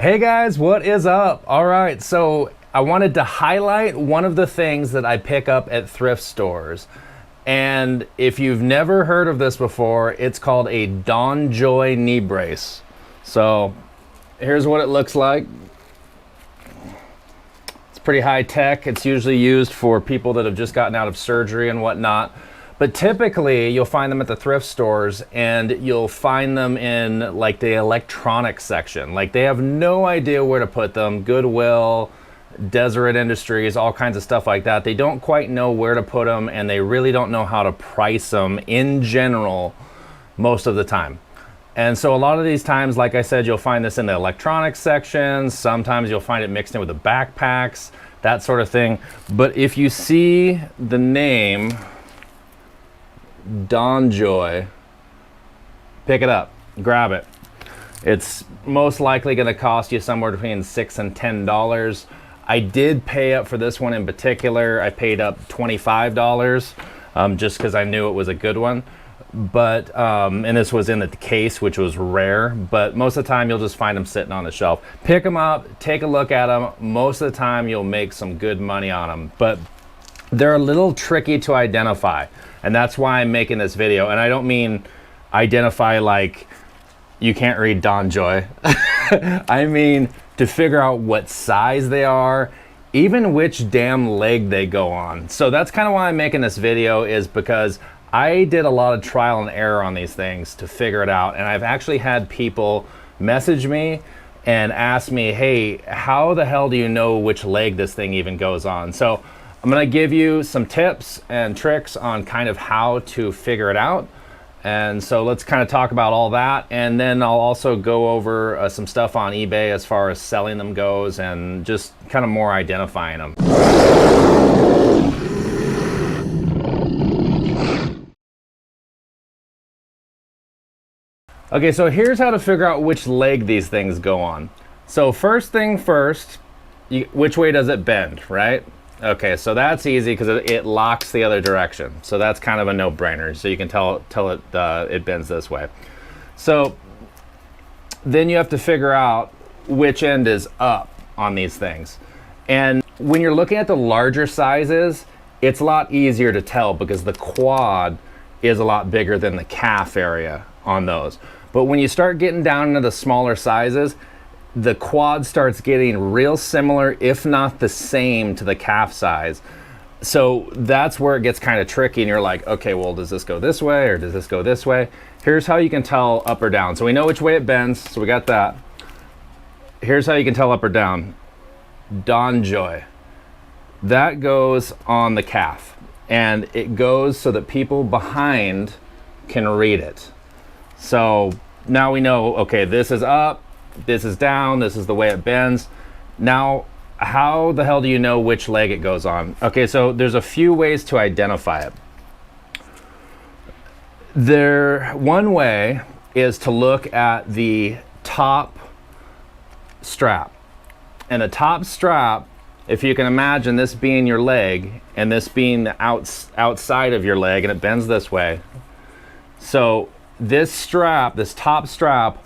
Hey guys, what is up? All right, so I wanted to highlight one of the things that I pick up at thrift stores. And if you've never heard of this before, it's called a Donjoy knee brace. So here's what it looks like. It's pretty high tech. It's usually used for people that have just gotten out of surgery and whatnot. But typically you'll find them at the thrift stores, and you'll find them in like the electronics section. Like they have no idea where to put them. Goodwill, Deseret Industries, all kinds of stuff like that. They don't quite know where to put them, and they really don't know how to price them in general most of the time. And so a lot of these times, like I said, you'll find this in the electronics section. Sometimes you'll find it mixed in with the backpacks, that sort of thing. But if you see the name Donjoy, pick it up, grab it. It's most likely going to cost you somewhere between $6 and $10. I did pay up for this one in particular. I paid up $25 just because I knew it was a good one. But and this was in the case, which was rare. But most of the time, you'll just find them sitting on the shelf. Pick them up, take a look at them. Most of the time, you'll make some good money on them. But they're a little tricky to identify. And that's why I'm making this video. And I don't mean identify like you can't read Donjoy. I mean to figure out what size they are, even which damn leg they go on. So that's kind of why I'm making this video, is because I did a lot of trial and error on these things to figure it out. And I've actually had people message me and ask me, hey, how the hell do you know which leg this thing even goes on? So I'm gonna give you some tips and tricks on kind of how to figure it out. And so let's kind of talk about all that. And then I'll also go over some stuff on eBay as far as selling them goes, and just kind of more identifying them. Okay, so here's how to figure out which leg these things go on. So first thing first, which way does it bend, right? Okay, so that's easy because it locks the other direction. So that's kind of a no-brainer. So you can tell it bends this way. So then you have to figure out which end is up on these things. And when you're looking at the larger sizes, it's a lot easier to tell because the quad is a lot bigger than the calf area on those. But when you start getting down into the smaller sizes, the quad starts getting real similar, if not the same, to the calf size. So that's where it gets kind of tricky, and you're like, okay, well, does this go this way or does this go this way? Here's how you can tell up or down. So we know which way it bends, so we got that. Here's how you can tell up or down. Donjoy. That goes on the calf, and it goes so that people behind can read it. So now we know, okay, this is up, this is down, this is the way it bends. Now, how the hell do you know which leg it goes on? Okay, so there's a few ways to identify it. One way is to look at the top strap. And the top strap, if you can imagine this being your leg and this being the outside of your leg, and it bends this way. So this strap, this top strap,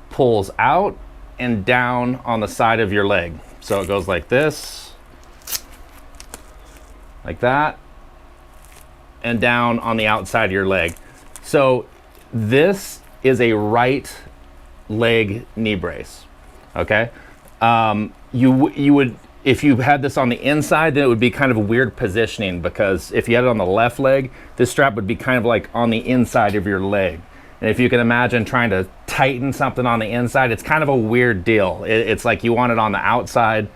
pulls out and down on the side of your leg. So it goes like this, like that, and down on the outside of your leg. So this is a right leg knee brace, okay? You would, if you had this on the inside, then it would be kind of a weird positioning, because if you had it on the left leg, this strap would be kind of like on the inside of your leg. And if you can imagine trying to tighten something on the inside, it's kind of a weird deal. It's like you want it on the outside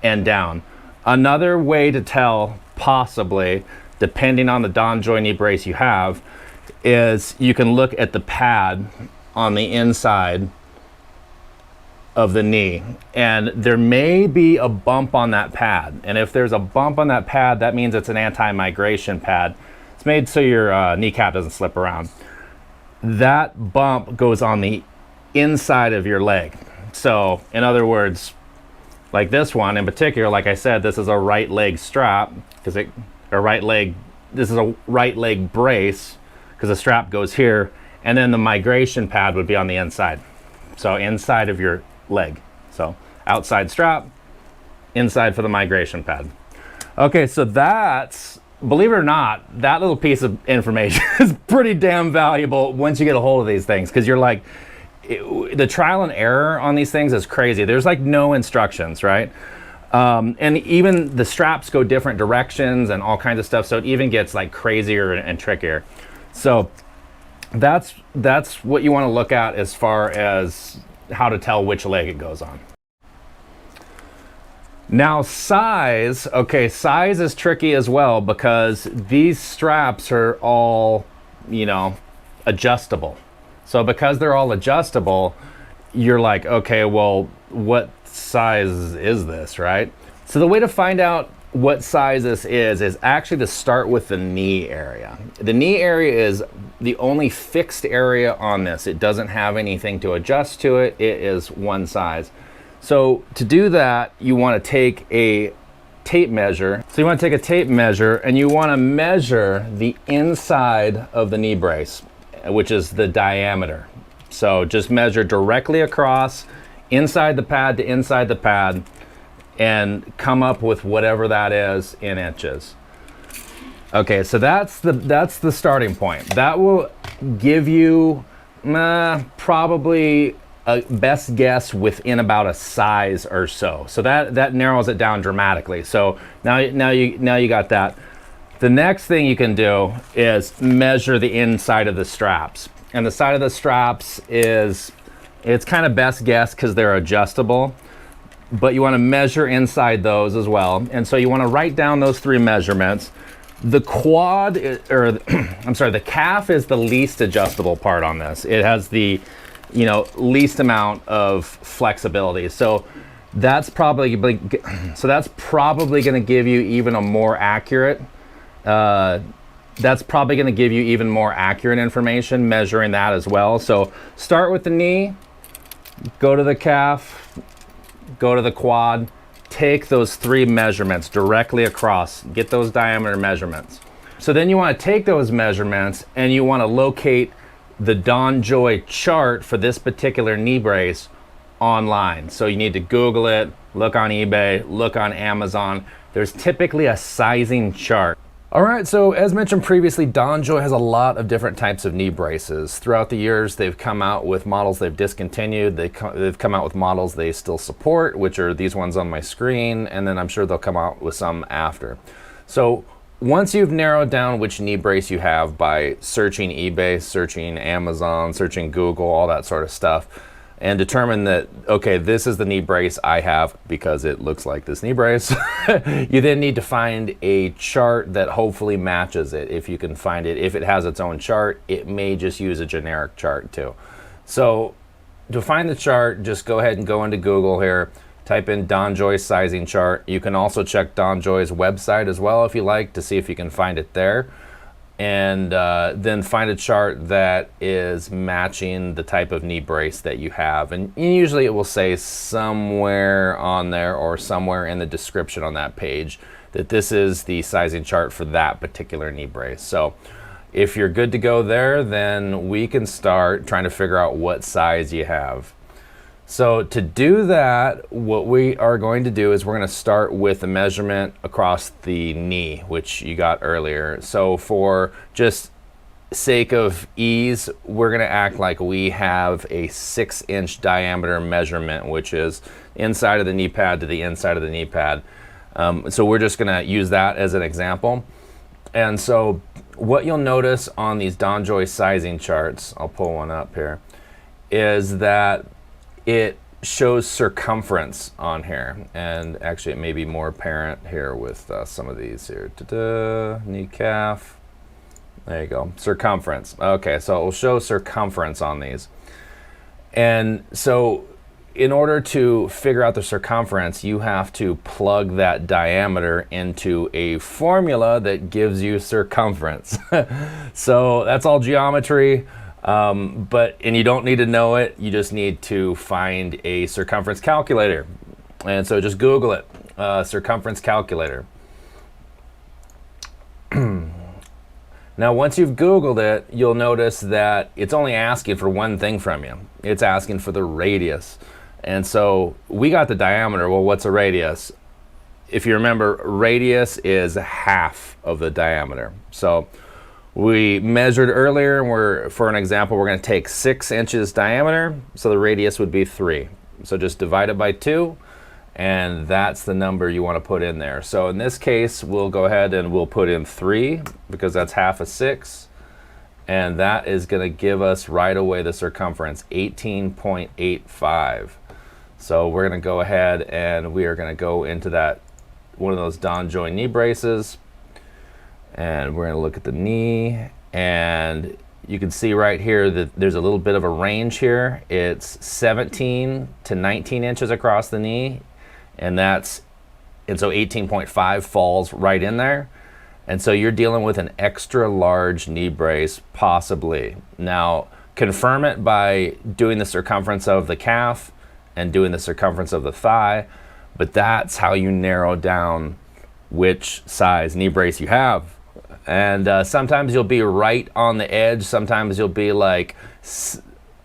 and down. Another way to tell, possibly, depending on the Donjoy knee brace you have, is you can look at the pad on the inside of the knee. And there may be a bump on that pad. And if there's a bump on that pad, that means it's an anti-migration pad. It's made so your kneecap doesn't slip around. That bump goes on the inside of your leg. So in other words, like this one in particular, like I said, this is a right leg strap, because this is a right leg brace, because the strap goes here, and then the migration pad would be on the inside. So inside of your leg. So outside strap, inside for the migration pad. Okay, so that's, believe it or not, that little piece of information is pretty damn valuable once you get a hold of these things, because you're like, the trial and error on these things is crazy. There's like no instructions, right? And even the straps go different directions and all kinds of stuff, so it even gets like crazier and trickier. So that's what you want to look at as far as how to tell which leg it goes on. Now size, okay, size is tricky as well, because these straps are all, you know, adjustable. So because they're all adjustable, you're like, okay, well, what size is this, right? So the way to find out what size this is actually to start with the knee area. The knee area is the only fixed area on this. It doesn't have anything to adjust to it. It is one size. So to do that, you want to take a tape measure. So you want to take a tape measure and you want to measure the inside of the knee brace, which is the diameter. So just measure directly across, inside the pad to inside the pad, and come up with whatever that is in inches. Okay, so that's the starting point. That will give you probably a best guess within about a size or so. So that narrows it down dramatically. So now you got that. The next thing you can do is measure the inside of the straps. And the side of the straps it's kind of best guess because they're adjustable, but you want to measure inside those as well. And so you want to write down those 3 measurements. The quad, the calf is the least adjustable part on this. It has the, you know, least amount of flexibility. So that's probably going to give you even a more accurate, that's probably going to give you even more accurate information measuring that as well. So start with the knee, go to the calf, go to the quad, take those 3 measurements directly across, get those diameter measurements. So then you want to take those measurements and you want to locate the Donjoy chart for this particular knee brace online. So you need to Google it, look on eBay, look on Amazon. There's typically a sizing chart. All right, so as mentioned previously, Donjoy has a lot of different types of knee braces. Throughout the years, they've come out with models they've discontinued. They've come out with models they still support, which are these ones on my screen, and then I'm sure they'll come out with some after. So once you've narrowed down which knee brace you have by searching eBay, searching Amazon, searching Google, all that sort of stuff, and determine that, okay, this is the knee brace I have because it looks like this knee brace, you then need to find a chart that hopefully matches it. If you can find it, if it has its own chart, it may just use a generic chart too. So to find the chart, just go ahead and go into Google here, type in Donjoy sizing chart. You can also check Donjoy's website as well if you like to see if you can find it there. And then find a chart that is matching the type of knee brace that you have. And usually it will say somewhere on there or somewhere in the description on that page that this is the sizing chart for that particular knee brace. So if you're good to go there, then we can start trying to figure out what size you have. So to do that, what we are going to do is we're going to start with the measurement across the knee, which you got earlier. So for just sake of ease, we're going to act like we have a 6-inch diameter measurement, which is inside of the knee pad to the inside of the knee pad. So we're just going to use that as an example. And so what you'll notice on these Donjoy sizing charts, I'll pull one up here, is that it shows circumference on here, and actually it may be more apparent here with some of these here. Knee calf, there you go, circumference. Okay, so it will show circumference on these. And so in order to figure out the circumference, you have to plug that diameter into a formula that gives you circumference. So that's all geometry. And you don't need to know it, you just need to find a circumference calculator. And so just Google it, circumference calculator. Now once you've Googled it, you'll notice that it's only asking for one thing from you. It's asking for the radius. And so we got the diameter. Well, what's a radius? If you remember, radius is half of the diameter. So we measured earlier, and for an example, we're going to take 6 inches diameter, so the radius would be 3. So just divide it by 2, and that's the number you want to put in there. So in this case, we'll go ahead and we'll put in 3, because that's half of 6, and that is going to give us right away the circumference, 18.85. So we're going to go ahead and we are going to go into that one of those Donjoy knee braces, and we're going to look at the knee, and you can see right here that there's a little bit of a range here. It's 17 to 19 inches across the knee, and so 18.5 falls right in there. And so you're dealing with an extra large knee brace, possibly. Now, confirm it by doing the circumference of the calf and doing the circumference of the thigh, but that's how you narrow down which size knee brace you have. And sometimes you'll be right on the edge. Sometimes you'll be like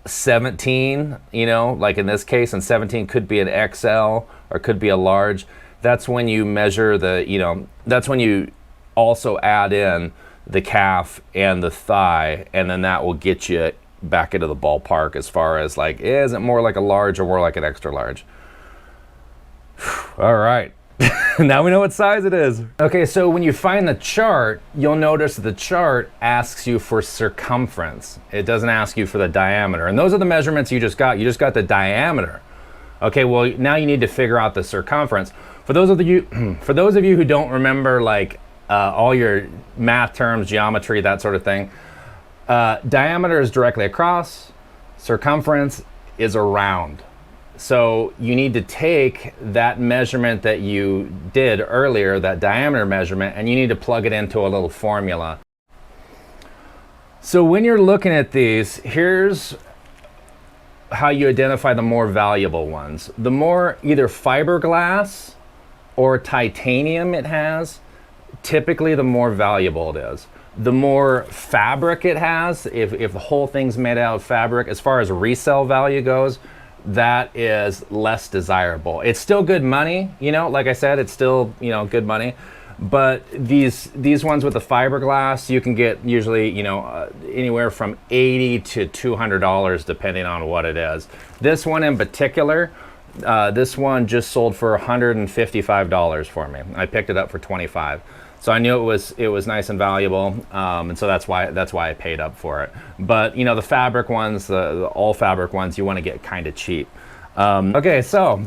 17, you know, like in this case, and 17 could be an XL or could be a large. That's when you measure that's when you also add in the calf and the thigh, and then that will get you back into the ballpark as far as like, is it more like a large or more like an extra large? All right. Now we know what size it is. Okay, so when you find the chart, you'll notice that the chart asks you for circumference. It doesn't ask you for the diameter. And those are the measurements you just got. You just got the diameter. Okay, well, now you need to figure out the circumference. For those of you who don't remember like all your math terms, geometry, that sort of thing, diameter is directly across, circumference is around. So you need to take that measurement that you did earlier, that diameter measurement, and you need to plug it into a little formula. So when you're looking at these, here's how you identify the more valuable ones. The more either fiberglass or titanium it has, typically the more valuable it is. The more fabric it has, if the whole thing's made out of fabric, as far as resale value goes, that is less desirable. It's still good money, you know, like I said, it's still, you know, good money. But these ones with the fiberglass, you can get usually, you know, anywhere from $80 to $200 depending on what it is. This one in particular, this one just sold for $155 for me. I picked it up for $25. So I knew it was nice and valuable, and so that's why I paid up for it. But you know, the fabric ones, the all fabric ones, you want to get kind of cheap. Okay, so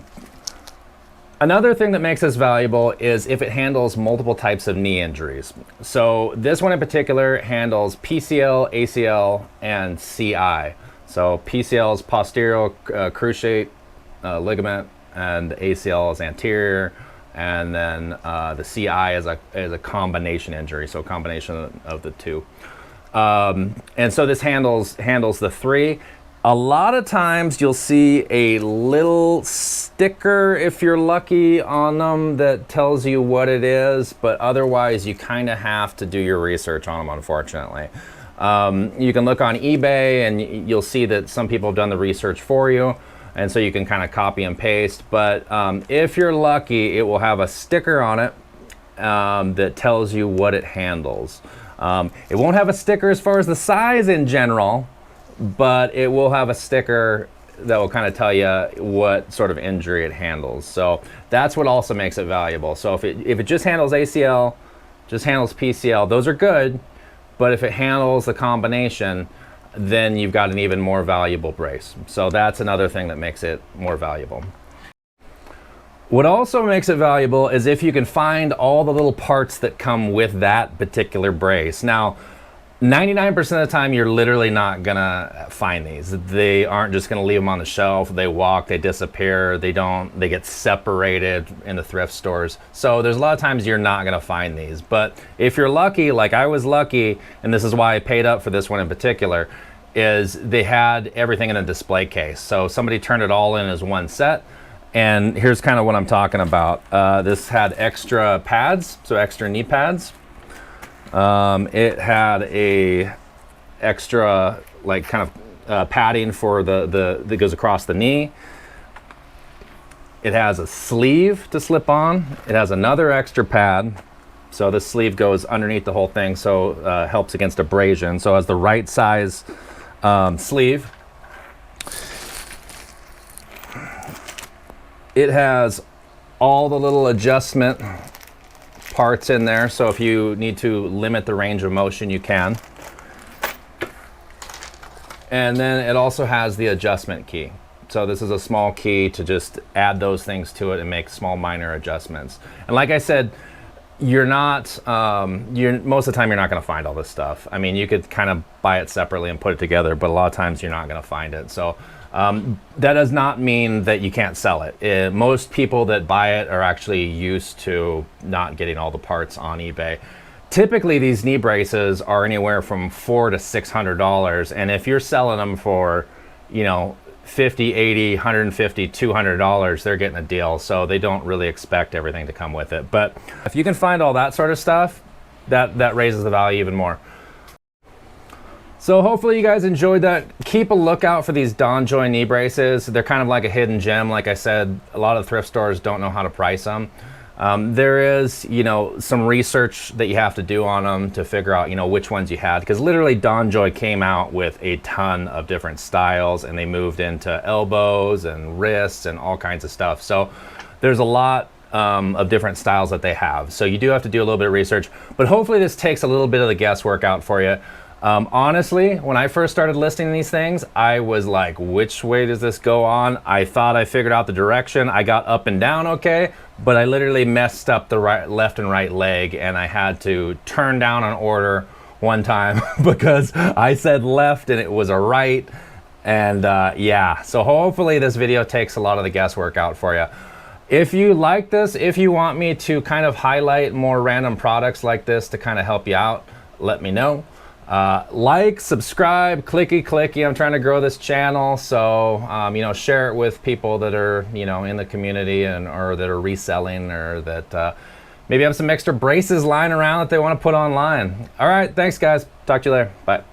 another thing that makes this valuable is if it handles multiple types of knee injuries. So this one in particular handles PCL, ACL, and CI. So PCL is posterior cruciate ligament, and ACL is anterior. And then the CI is a combination injury, so a combination of the two. And so this handles the 3. A lot of times you'll see a little sticker, if you're lucky, on them that tells you what it is, but otherwise you kind of have to do your research on them, unfortunately. You can look on eBay and you'll see that some people have done the research for you. And so you can kind of copy and paste, but if you're lucky, it will have a sticker on it that tells you what it handles. It won't have a sticker as far as the size in general, but it will have a sticker that will kind of tell you what sort of injury it handles. So that's what also makes it valuable. So if it just handles ACL, just handles PCL, those are good, but if it handles the combination, then you've got an even more valuable brace. So that's another thing that makes it more valuable. What also makes it valuable is if you can find all the little parts that come with that particular brace. Now, 99% of the time, you're literally not gonna find these. They aren't just gonna leave them on the shelf. They walk, they disappear, they get separated in the thrift stores. So there's a lot of times you're not gonna find these. But if you're lucky, like I was lucky, and this is why I paid up for this one in particular, is they had everything in a display case. So somebody turned it all in as one set. And here's kind of what I'm talking about. This had extra pads, so extra knee pads. It had a extra like kind of padding for that goes across the knee. It has a sleeve to slip on. It has another extra pad. So this sleeve goes underneath the whole thing, so helps against abrasion. So it has the right size sleeve. It has all the little adjustment parts in there, so if you need to limit the range of motion, you can. And then it also has the adjustment key. So this is a small key to just add those things to it and make small minor adjustments. And like I said, you're not, most of the time you're not gonna find all this stuff. I mean, you could kind of buy it separately and put it together, but a lot of times you're not gonna find it. So that does not mean that you can't sell it. Most people that buy it are actually used to not getting all the parts on eBay. Typically these knee braces are anywhere from $400 to $600, and if you're selling them for, you know, $50, $80, $150, $200, they're getting a deal. So they don't really expect everything to come with it. But if you can find all that sort of stuff, that raises the value even more. So hopefully you guys enjoyed that. Keep a lookout for these Donjoy knee braces. They're kind of like a hidden gem. Like I said, a lot of thrift stores don't know how to price them. There is, you know, some research that you have to do on them to figure out, you know, which ones you had, because literally Donjoy came out with a ton of different styles, and they moved into elbows and wrists and all kinds of stuff. So there's a lot of different styles that they have. So you do have to do a little bit of research, but hopefully this takes a little bit of the guesswork out for you. Honestly, when I first started listing these things, I was like, which way does this go on? I thought I figured out the direction. I got up and down okay, but I literally messed up the left and right leg, and I had to turn down an order one time because I said left and it was a right. And yeah, so hopefully this video takes a lot of the guesswork out for you. If you like this, if you want me to kind of highlight more random products like this to kind of help you out, let me know. Like, subscribe, clicky. I'm trying to grow this channel, so you know, share it with people that are, you know, in the community or that are reselling, or that maybe have some extra braces lying around that they want to put online. All right, thanks guys. Talk to you later. Bye.